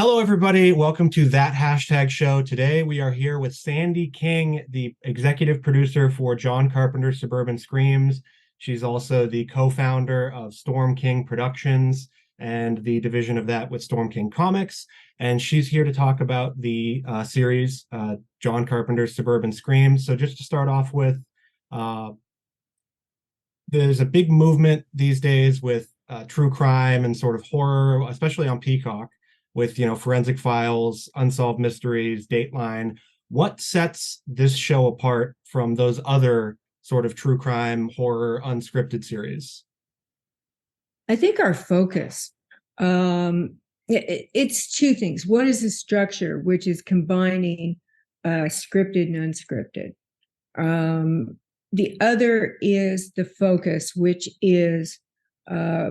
Hello, everybody. Welcome to That Hashtag Show. Today, we are here with Sandy King, the executive producer for John Carpenter's Suburban Screams. She's also the co-founder of Storm King Productions and the division of that with Storm King Comics. And she's here to talk about the series, John Carpenter's Suburban Screams. So just to start off with, uh, there's a big movement these days with true crime and sort of horror, especially on Peacock, with Forensic Files, Unsolved Mysteries, Dateline. What sets this show apart from those other sort of true crime, horror, unscripted series? I think our focus, it's two things. One is the structure, which is combining scripted and unscripted. The other is the focus, which is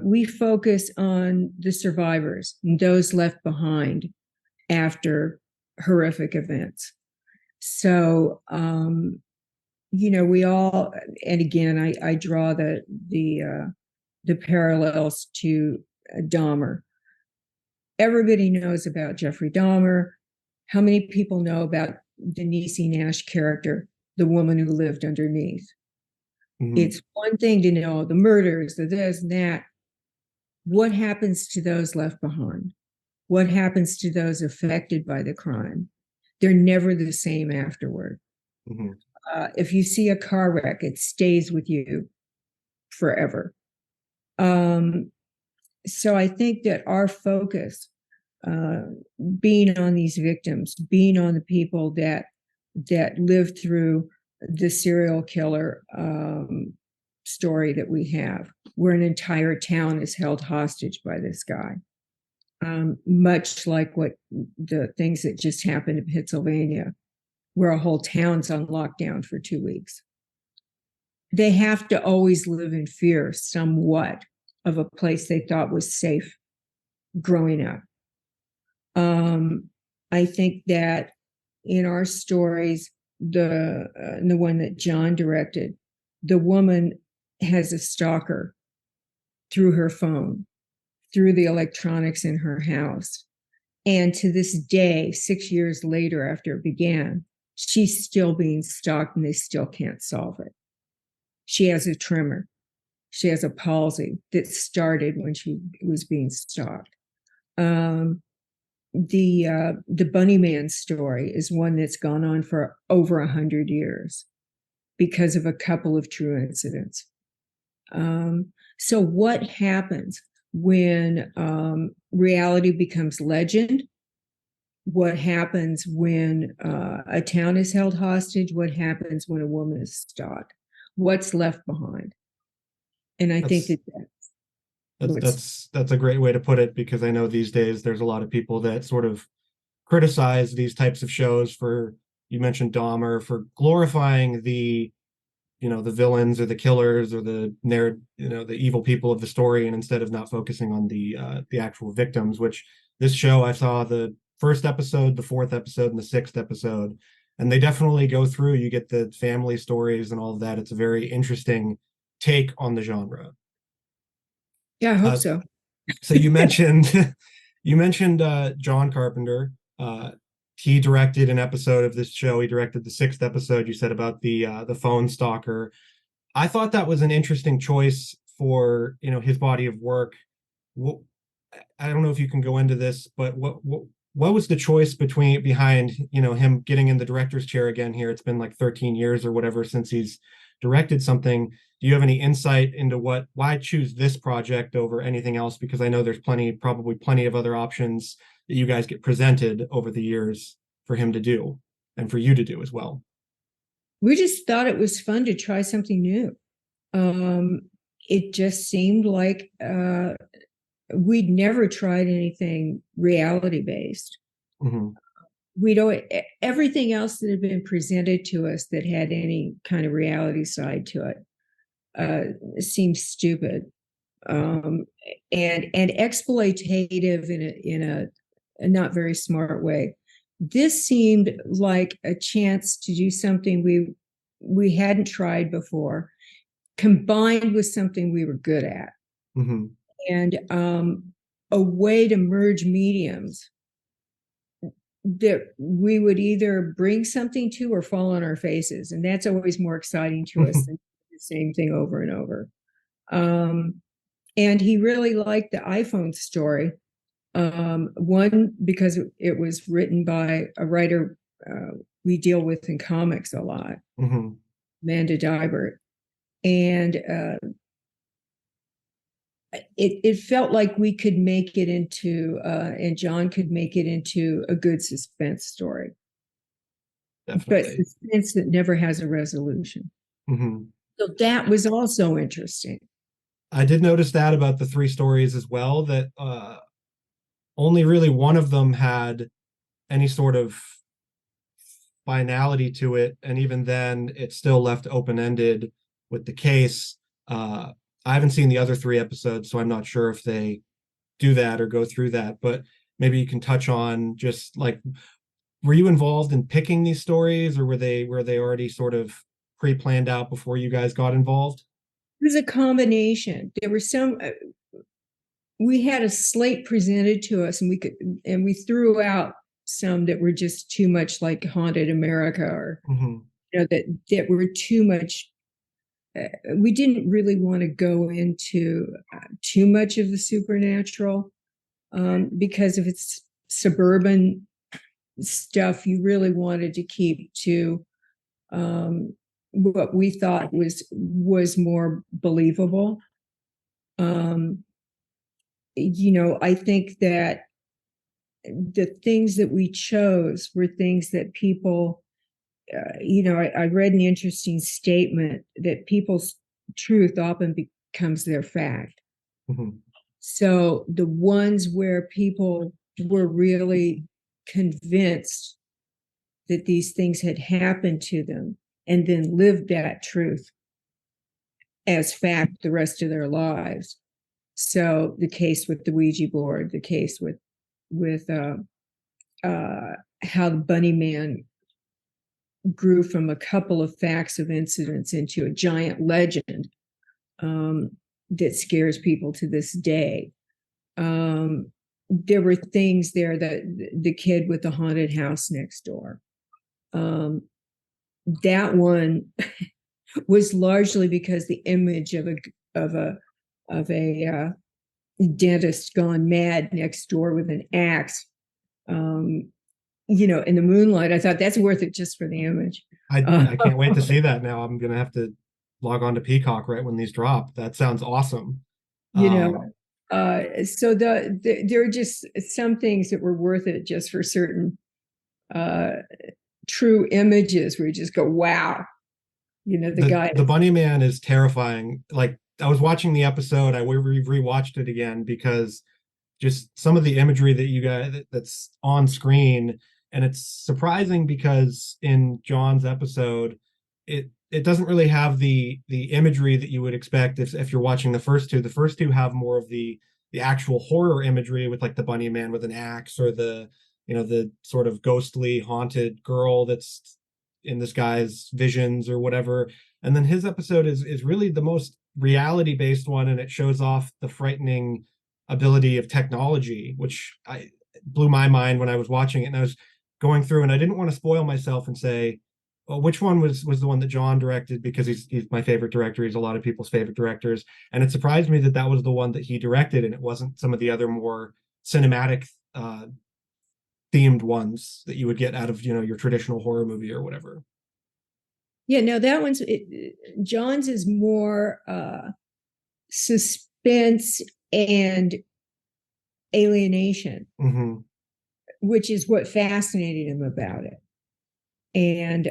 we focus on the survivors and those left behind after horrific events. So, we all, and again, I draw the parallels to Dahmer. Everybody knows about Jeffrey Dahmer. How many people know about the Niecy Nash character, the woman who lived underneath? Mm-hmm. It's one thing to know the murders, the this and that. What happens to those left behind? What happens to those affected by the crime? They're never the same afterward. Mm-hmm. If you see a car wreck, it stays with you forever. So I think that our focus, being on these victims, being on the people that lived through the serial killer story that we have, where an entire town is held hostage by this guy, much like what the things that just happened in Pennsylvania, where a whole town's on lockdown for 2 weeks. They have to always live in fear somewhat of a place they thought was safe growing up. I think that in our stories, the one that John directed, the woman has a stalker through her phone, through the electronics in her house. And to this day, 6 years later after it began, she's still being stalked and they still can't solve it. She has a tremor. She has a palsy that started when she was being stalked. The Bunny Man story is one that's gone on for over 100 years because of a couple of true incidents. So what happens when reality becomes legend? What happens when a town is held hostage? What happens when a woman is stalked? What's left behind? And I think that's a great way to put it, because I know these days there's a lot of people that sort of criticize these types of shows for, you mentioned Dahmer, for glorifying the villains or the killers or the evil people of the story, and instead of not focusing on the actual victims, which this show, I saw the first episode, the fourth episode, and the sixth episode, and they definitely go through. You get the family stories and all of that. It's a very interesting take on the genre. Yeah, I hope so. So you mentioned John Carpenter. He directed an episode of this show. He directed the sixth episode you said about the phone stalker. I thought that was an interesting choice for his body of work. I don't know if you can go into this, but what was the choice behind him getting in the director's chair again here? It's been like 13 years or whatever since he's directed something. Do you have any insight into why choose this project over anything else? Because I know there's probably plenty of other options that you guys get presented over the years for him to do and for you to do as well. We just thought it was fun to try something new. It just seemed like we'd never tried anything reality based. Mm-hmm. Everything else that had been presented to us that had any kind of reality side to it seemed stupid and exploitative in a not very smart way. This seemed like a chance to do something we hadn't tried before, combined with something we were good at. Mm-hmm. And a way to merge mediums that we would either bring something to or fall on our faces, and that's always more exciting to us than the same thing over and over. And he really liked the iPhone story. One, because it was written by a writer we deal with in comics a lot, Amanda Dibert, and it felt like we could make it into, and John could make it into a good suspense story. Definitely. But suspense that never has a resolution. So that was also interesting. I did notice that about the three stories as well, that only really one of them had any sort of finality to it, and even then it's still left open-ended with the case. I haven't seen the other three episodes, so I'm not sure if they do that or go through that, but maybe you can touch on just like, were you involved in picking these stories, or were they already sort of pre-planned out before you guys got involved? It was a combination. There were some, we had a slate presented to us, and we threw out some that were just too much like Haunted America, or that were too much. We didn't really want to go into too much of the supernatural, because if it's suburban stuff, you really wanted to keep to what we thought was more believable. I think that the things that we chose were things that people, I read an interesting statement that people's truth often becomes their fact. So the ones where people were really convinced that these things had happened to them and then lived that truth as fact the rest of their lives. So the case with the Ouija board, the case with how the Bunny Man grew from a couple of facts of incidents into a giant legend that scares people to this day. There were things there, that the kid with the haunted house next door. That one was largely because the image of a dentist gone mad next door with an axe, in the moonlight. I thought that's worth it just for the image. I can't wait to see that now. I'm gonna have to log on to Peacock right when these drop. That sounds awesome. So there are just some things that were worth it just for certain true images where you just go, wow. The Bunny Man is terrifying. Like, I was watching the episode, I rewatched it again because just some of the imagery that you guys that's on screen, and it's surprising because in John's episode, it doesn't really have the imagery that you would expect if you're watching the first two. The first two have more of the actual horror imagery with like the Bunny Man with an axe, or the sort of ghostly haunted girl that's in this guy's visions or whatever. And then his episode is really the most reality based one, and it shows off the frightening ability of technology, which blew my mind when I was watching it. And I was going through, and I didn't want to spoil myself and say, well, which one was the one that John directed, because he's my favorite director. He's a lot of people's favorite directors, and it surprised me that was the one that he directed, and it wasn't some of the other more cinematic themed ones that you would get out of your traditional horror movie or whatever. Yeah, no, that one's John's is more suspense and alienation, which is what fascinated him about it. And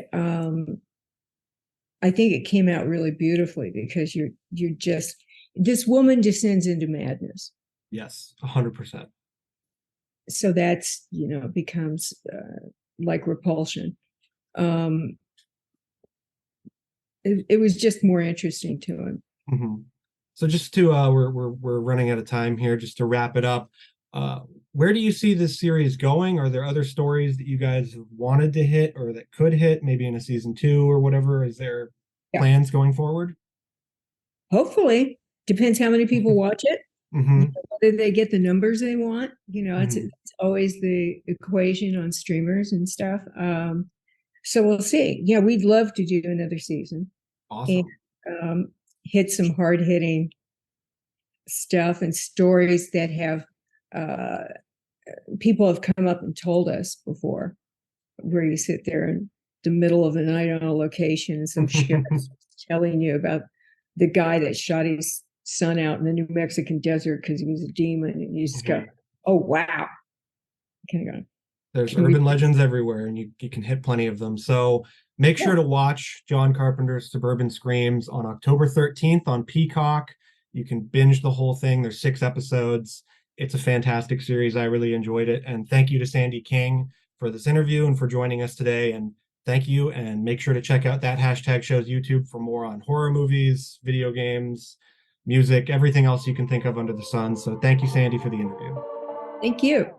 I think it came out really beautifully, because you're just, this woman descends into madness. Yes, 100%. So that's, becomes like repulsion. It was just more interesting to him. So just to we're running out of time here. Just to wrap it up, where do you see this series going? Are there other stories that you guys wanted to hit, or that could hit, maybe in a season 2 or whatever? Is there plans going forward? Hopefully. Depends how many people watch it. Hmm. Whether they get the numbers they want, Hmm. it's always the equation on streamers and stuff. So we'll see. Yeah, we'd love to do another season and Awesome. um, hit some hard hitting stuff and stories that have uh, people have come up and told us before, where you sit there in the middle of the night on a location and some sheriff's telling you about the guy that shot his son out in the New Mexican desert because he was a demon, and you just go, Mhm. "Oh wow!" Kind of going, There's "Can we?" urban legends everywhere, and you can hit plenty of them. So make Yeah. sure to watch John Carpenter's Suburban Screams on October 13th on Peacock. You can binge the whole thing. There's 6 episodes. It's a fantastic series. I really enjoyed it. And thank you to Sandy King for this interview and for joining us today. And thank you. And make sure to check out that hashtag show's YouTube for more on horror movies, video games, music, everything else you can think of under the sun. So thank you, Sandy, for the interview. Thank you.